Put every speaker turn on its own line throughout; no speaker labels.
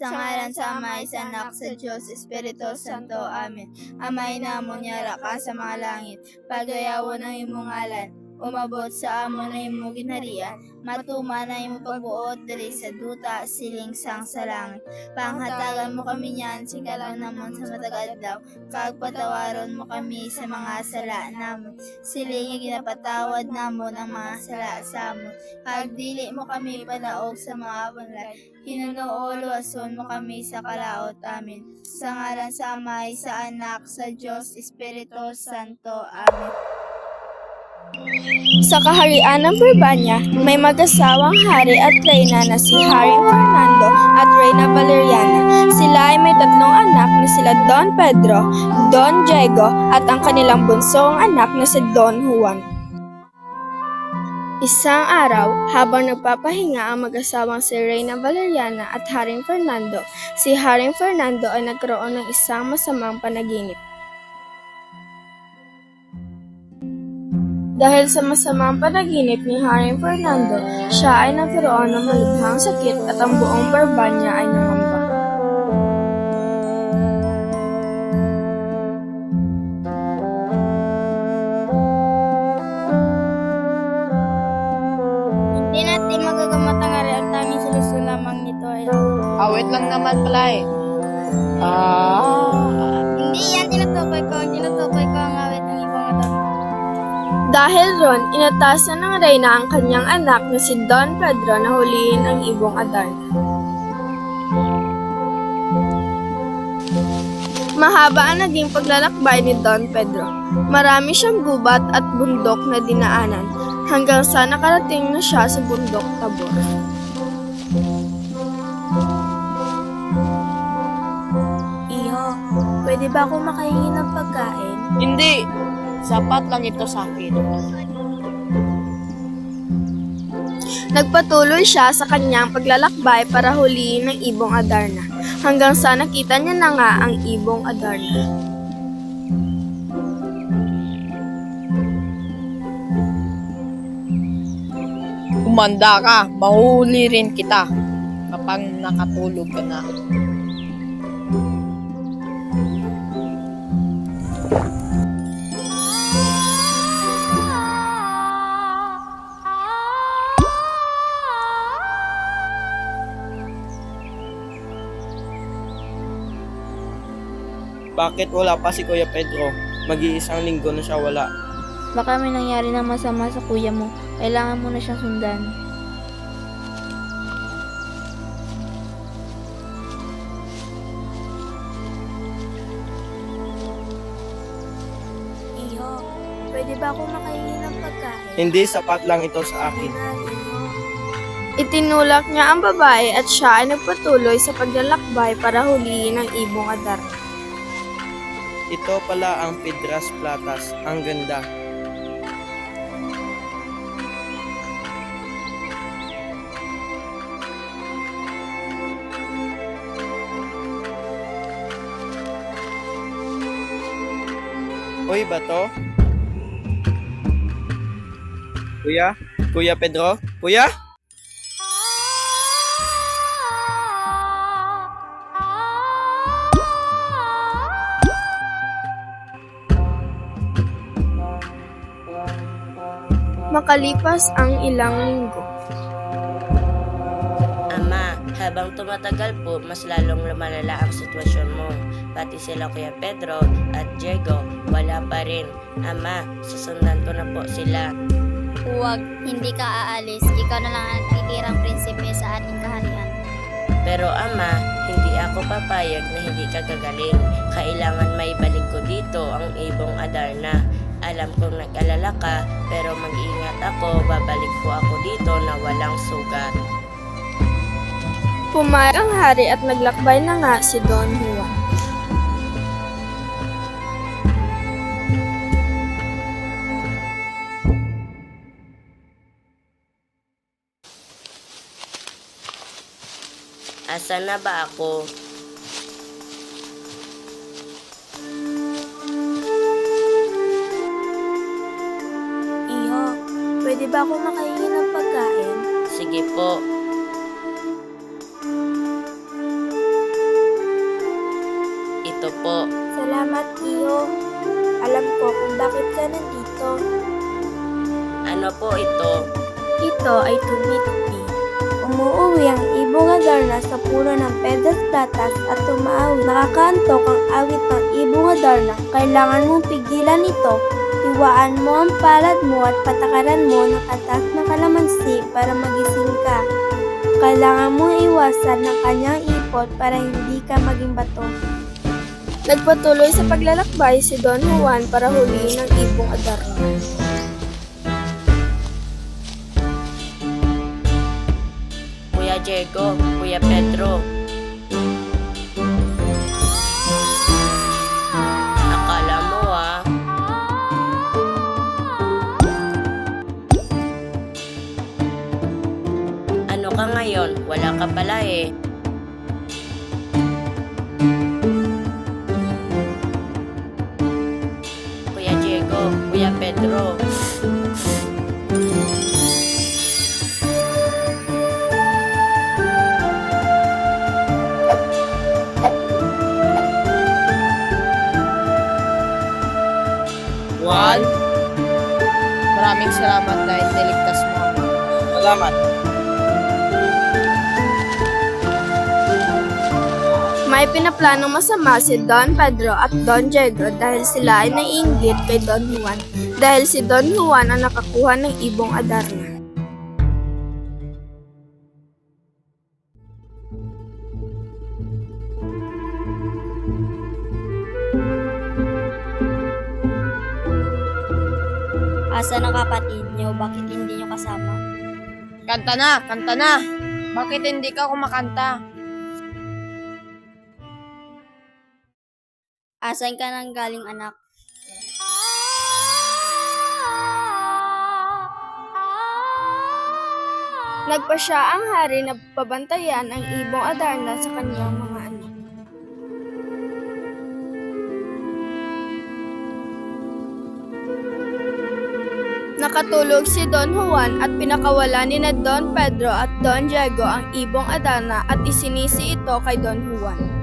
Sa ngalan sa Ama, sa Anak, sa Diyos, Espiritu Santo. Amen. Amay namon yara ka sa mga langit, pagayawan ang imong ngalan, umabot sa amon na imong ginharian, matuman na imong pagbuot diri sa duta, siling sang sa langit. Panghatagan mo kami niyan, singalaw namon sa matagad daw, kagpatawaron mo kami sa mga sala namon, siling ginapatawad namon ang mga sala sa amon, kagdili mo kami panaog sa mga panlay, hinunuuluason mo kami sa kalaot. Amen. Sa ngalan sa Ama, sa Anak, sa Diyos, Espiritu Santo. Amen.
Sa kaharian ng Perbanya, may mag-asawang hari at reyna na si Haring Fernando at Reyna Valeriana. Sila ay may tatlong anak na sila Don Pedro, Don Diego at ang kanilang bunsong anak na si Don Juan. Isang araw, habang nagpapahinga ang mag-asawang si Reyna Valeriana at Haring Fernando, si Haring Fernando ay nagkaroon ng isang masamang panaginip. Dahil sa masamang panaginip ni Haring Fernando, siya ay nagkaroon ng malubhang sakit at ang buong Barbanya ay nangamba.
Hindi natin magagamot ang ari, ang tanging solusyon lamang nito ay
Awit lang naman pala eh.
Hindi yan, tinutukoy ko ang awit ng ibang atal.
Dahil ron, inatasan ng reyna ang kanyang anak na si Don Pedro na huliin ang ibong Adarna. Mahaba ang naging paglalakbay ni Don Pedro. Marami siyang gubat at bundok na dinaanan hanggang sa nakarating na siya sa bundok Tabor. Iho, pwede ba ako makahingi ng pagkain?
Hindi. Sapat lang ito sa akin.
Nagpatuloy siya sa kanyang paglalakbay para huliin ang ibong Adarna, hanggang sa nakita niya na nga ang ibong Adarna.
Kumanda ka, mahuli rin kita kapag nakatulog ka na.
Bakit wala pa si Kuya Pedro? Mag-iisang linggo na siya wala.
Baka may nangyari na masama sa kuya mo. Kailangan mo na siyang sundan.
Iho, pwede ba ako makahingi ng pagkain?
Hindi sapat lang ito sa akin.
Itinulak niya ang babae at siya ay nagpatuloy sa paglalakbay para huliin ang ibong Adarna.
Ito pala ang Piedras Platas. Ang ganda. Uy, bato? Kuya? Kuya Pedro? Kuya?
Makalipas ang ilang linggo.
Ama, habang tumatagal po, mas lalong lumalala ang sitwasyon mo. Pati sila Kuya Pedro at Diego, wala pa rin. Ama, susundan ko na po sila.
Huwag, hindi ka aalis. Ikaw na lang ang titirang prinsipe sa ating kaharian.
Pero Ama, hindi ako papayag na hindi ka gagaling. Kailangan may balik ko dito ang ibong Adarna. Alam kong nag-alala ka, pero mag-ingat ako, babalik po ako dito na walang sugat.
Pumayag ang hari at naglakbay na nga si Don Juan.
Asan na ba ako?
Iho, pwede ba ako makahingi ng pagkain?
Sige po. po.
Salamat, Tio. Alam ko kung bakit ka nandito.
Ano po ito?
Ito ay tubi-tubi. Umuuwi ang ibong Adarna sa puno ng Pedras Platas at tumaawit. Nakakantok ang awit ng ibong Adarna. Kailangan mong pigilan ito. Iwaan mo ang palad mo at patakaran mo ng katas na kalamansi para magising ka. Kailangan mo iwasan ng kanyang ipot para hindi ka maging bato. Nagpatuloy sa paglalakbay si Don Juan para huliin ang ibong Adarna.
Kuya Diego, Kuya Pedro. Akala mo Ano ka ngayon? Wala ka pala eh. Kuya Diego, Kuya Pedro.
Juan, maraming salamat dahil niligtas mo ako.
Salamat.
May pinaplanong masama si Don Pedro at Don Diego dahil sila ay naiinggit kay Don Juan dahil si Don Juan ang nakakuha ng ibong Adarna.
Asa ng kapatid niyo? Bakit hindi niyo kasama?
Kanta na, kanta na. Bakit hindi ka kumakanta?
Asan ka nang galing, anak?
Nagpa siya ang hari na pabantayan ang ibong Adarna sa kanyang mga anak. Nakatulog si Don Juan at pinakawala ni na Don Pedro at Don Diego ang ibong Adarna at isinisi ito kay Don Juan.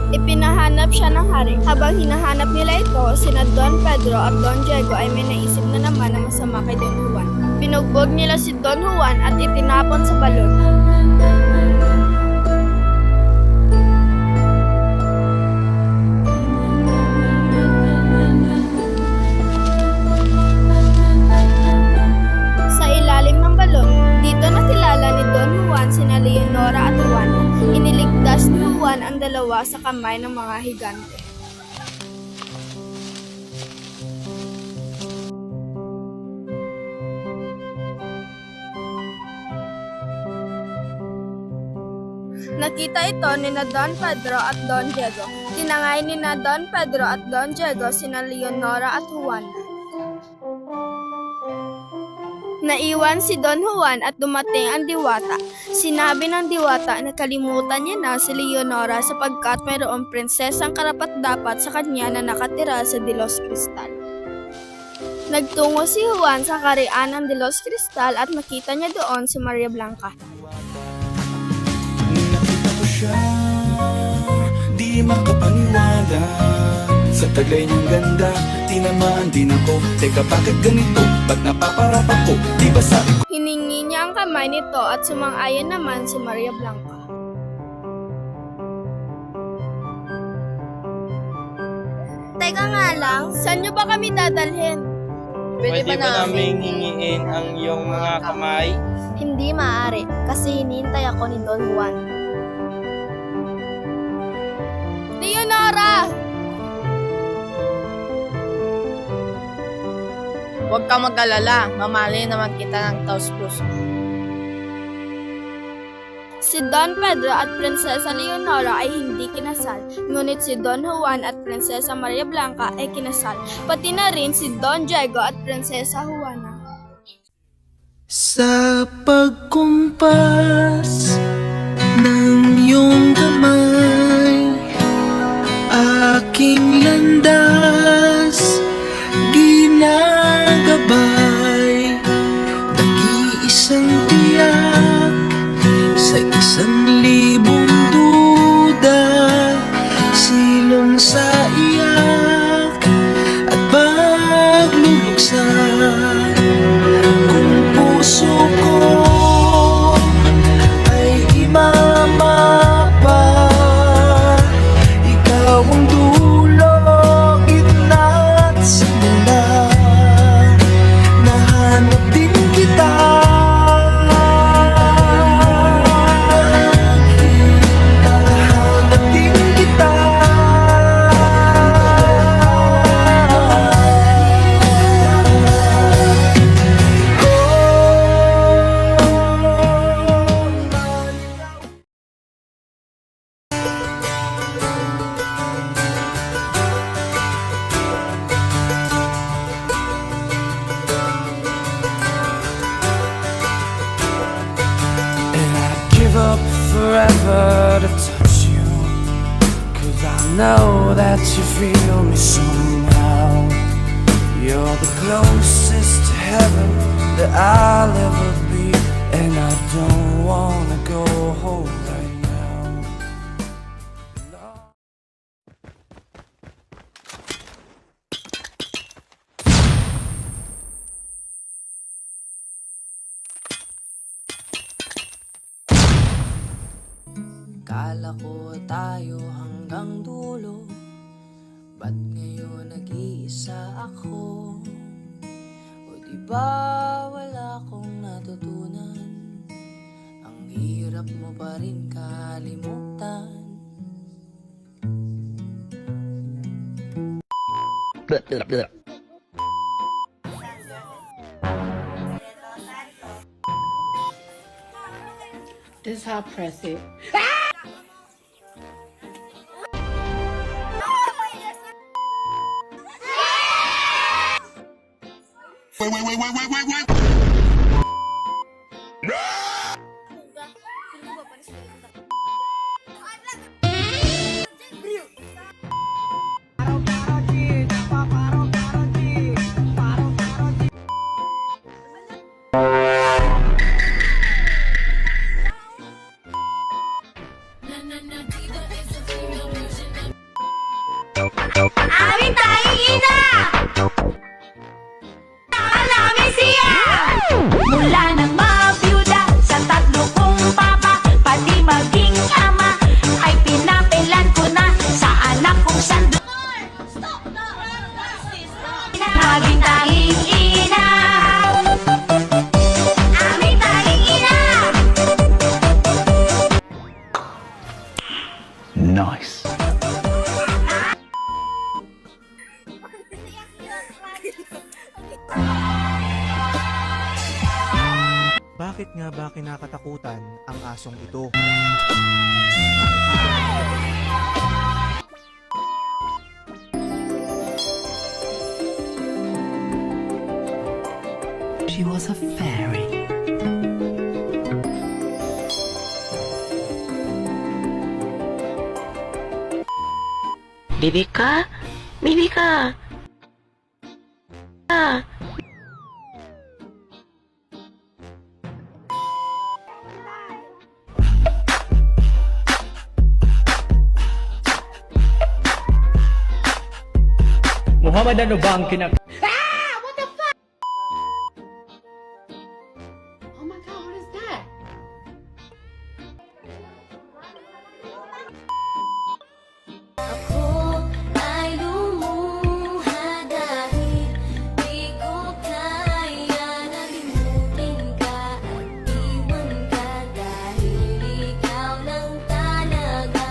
Ipinahanap siya ng hari. Habang hinahanap nila ito, sina Don Pedro at Don Diego ay may naisip na naman na masama kay Don Juan. Binugbog nila si Don Juan at itinapon sa balon. Sa ilalim ng balon, dito nakilala ni Don Juan sina Leonora at Juana. Iniligtas ni Juan ang dalawa sa kamay ng mga higante. Nakita ito ni na Don Pedro at Don Diego. Tinangay ni na Don Pedro at Don Diego sina Leonora at Juana. Naiwan si Don Juan at dumating ang diwata. Sinabi ng diwata na kalimutan niya na si Leonora sapagkat mayroong prinsesang karapat-dapat sa kanya na nakatira sa De Los Cristal. Nagtungo si Juan sa karian ng De Los Cristal at nakita niya doon si Maria Blanca.
Nakita ko siya, di makapaniwala. Sa taglay niyang ganda, tinamaan din ako. Teka, bakit ganito? Ba't napaparap ako? Di ba sabi ko?
Hiningi niya ang kamay nito at sumang-ayon naman si Maria Blanca. Teka nga lang, saan niyo ba kami dadalhin?
Pwede ba naming hingiin ang iyong mga kamay?
Hindi maaari kasi hinihintay ako ni Don Juan.
Leonora!
Huwag ka mag-alala, mamali naman kita ng taos puso.
Si Don Pedro at Prinsesa Leonora ay hindi kinasal, ngunit si Don Juan at Prinsesa Maria Blanca ay kinasal, pati na rin si Don Diego at Prinsesa Juana.
Sa pagkumpas ng iyong kamay, aking landas ginagabay, nag-iisang tiyak sa 1,000 duda, silong sa iyak at pagluluksan. Kung puso ko ay imamapa, ikaw ang dulo, gitna at simula. Nahanap din kita, nahanap din kita. And I'd give up forever to touch you, 'cause I know that you feel me somehow. You're the closest to heaven that I'll ever be, and I don't wanna go home right now.
Kala ko tayo hanggang dulo, ba't ngayon nag-iisa ako? O di ba wala akong natutunan? Ang hirap mo pa rin kalimutan.
This is how I press it.
Amin tayong ina! Alamin siya! Mula nang mabiyuda sa 3 kong papa, pati maging ama, ay pinapilan ko na sa anak kong sando. Amin tayong ina! Amin tayong ina!
Nice.
Bakit nga ba kinakatakutan ang asong ito?
She was a fairy.
Bibi ka? Bibi ka?
Muhammad, ano ba ang kinak...
Ako ay lumuha dahil di ko kaya na limutin ka at iwan ka, dahil ikaw lang talaga.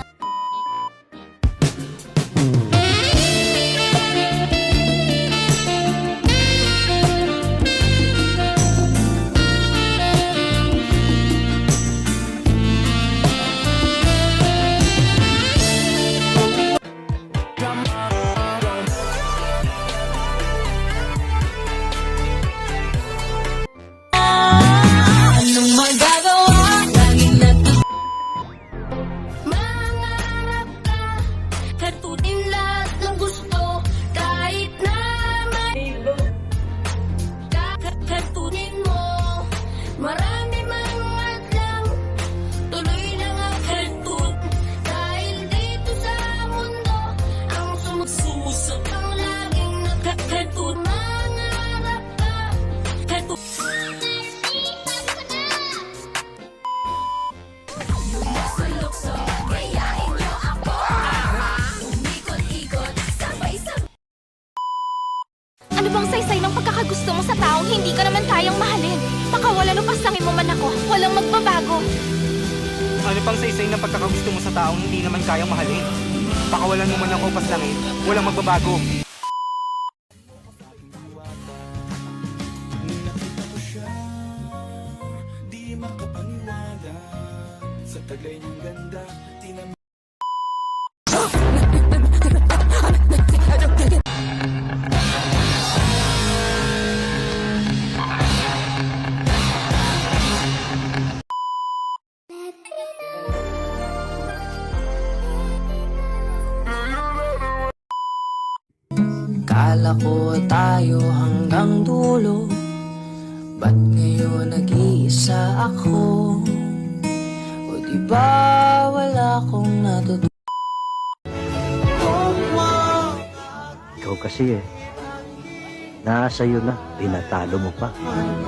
walang magbabago.
Ano pang saysay ng pagkakagusto mo sa taong hindi naman kayang mahalin? Pakawalan mo man ang upas langit, walang magbabago.
Nakita ko siya, di makapaniwala. Sa taglay niyang ganda,
Kala ko tayo hanggang dulo, ba't ngayon nag-iisa ako? O di ba wala akong natutunan?
Ikaw kasi nasa iyo na, pinatalo mo pa.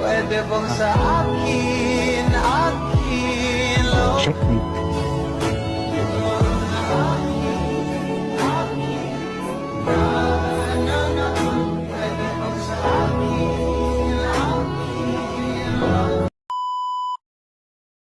pwede bang sa akin?
Checkmate.